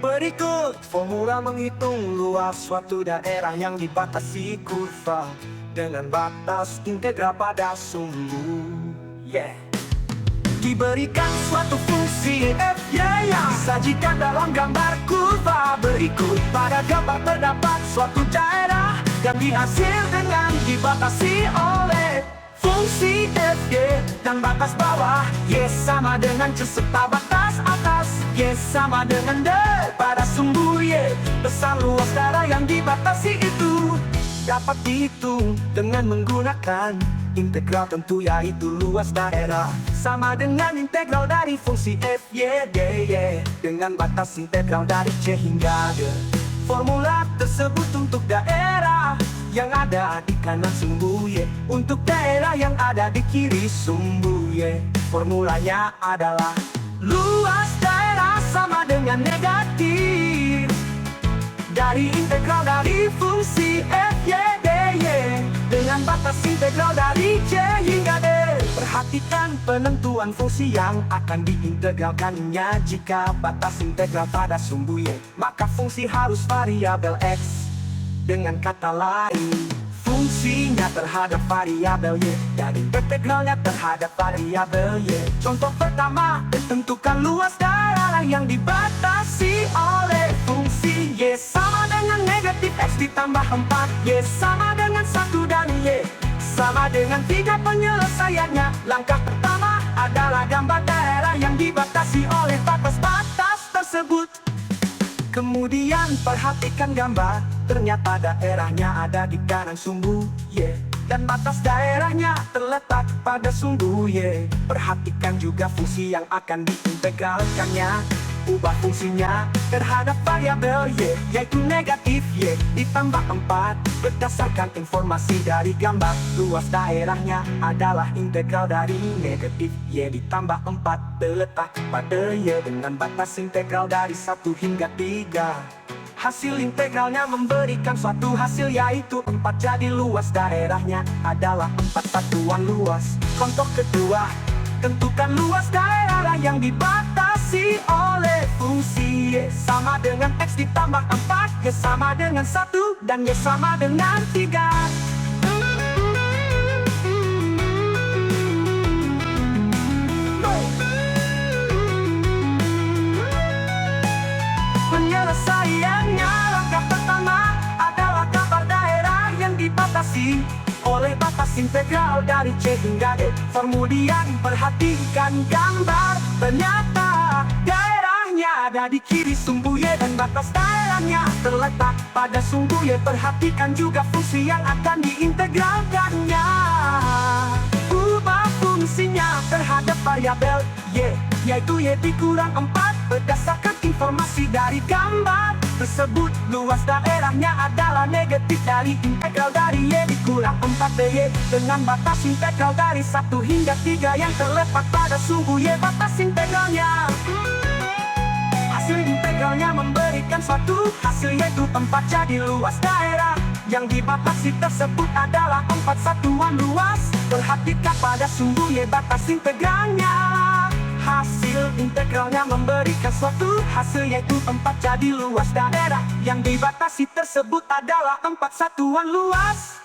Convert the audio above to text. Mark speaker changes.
Speaker 1: Berikut formula menghitung luas suatu daerah yang dibatasi kurva dengan batas integral pada sumbu. Diberikan suatu fungsi f yang disajikan dalam gambar kurva berikut. Pada gambar terdapat suatu daerah yang dihasil dengan dibatasi oleh fungsi f dan batas bawah y sama dengan c serta batas atas y sama dengan d pada sumbu y. Besar luas daerah yang dibatasi itu dapat dihitung dengan menggunakan integral tentu, yaitu luas daerah sama dengan integral dari fungsi f y d y dengan batas integral dari c hingga d. Formula tersebut untuk daerah yang ada di kanan sumbu y. Untuk daerah yang ada di kiri sumbu y, formulanya adalah luas daerah sama dengan negatif dari integral dari fungsi f y d y dengan batas integral dari c hingga d. Perhatikan penentuan fungsi yang akan diintegralkannya. Jika batas integral pada sumbu y, maka fungsi harus variabel x. Dengan kata lain, fungsinya terhadap variabel y dan integralnya terhadap variabel y. Contoh pertama, tentukan luas daerah yang dibatasi oleh fungsi y sama dengan negatif x ditambah 4 y sama dengan 1 dan y sama dengan 3. Penyelesaiannya, langkah pertama adalah gambar daerah yang dibatasi oleh batas-batas tersebut. Kemudian perhatikan gambar, ternyata daerahnya ada di kanan sumbu y dan batas daerahnya terletak pada sumbu y. Perhatikan juga fungsi yang akan diintegralkannya. Ubah fungsinya terhadap variabel y, yaitu negatif y ditambah 4. Berdasarkan informasi dari gambar, luas daerahnya adalah integral dari negatif y ditambah 4 terletak pada y dengan batas integral dari 1 hingga 3. Hasil integralnya memberikan suatu hasil, yaitu 4. Jadi luas daerahnya adalah 4 satuan luas. Contoh kedua, tentukan luas daerah yang dibatasi oleh fungsi y sama dengan x ditambah 4 y sama dengan 1 dan y sama dengan 3. Penyelesaiannya, langkah pertama adalah gambar daerah yang dibatasi oleh batas integral dari c hingga d. Kemudian perhatikan gambar, ternyata daerahnya ada di kiri sumbu y dan batas daerahnya terletak pada sumbu y. Perhatikan juga fungsi yang akan diintegralkannya. Ubah fungsinya terhadap variabel y, yaitu y dikurang 4. Berdasarkan informasi dari gambar tersebut, luas daerahnya adalah negatif dari integral dari y dikurang 4 dy dengan batas integral dari 1 hingga 3 yang terletak pada sumbu y. Batas integralnya, hasil integralnya memberikan suatu hasil, yaitu 4. Jadi luas daerah yang dibatasi tersebut adalah 4 satuan luas. Perhatikan pada sumbu y batas integralnya. Hasil integralnya memberikan suatu hasil, yaitu 4. Jadi luas daerah yang dibatasi tersebut adalah 4 satuan luas.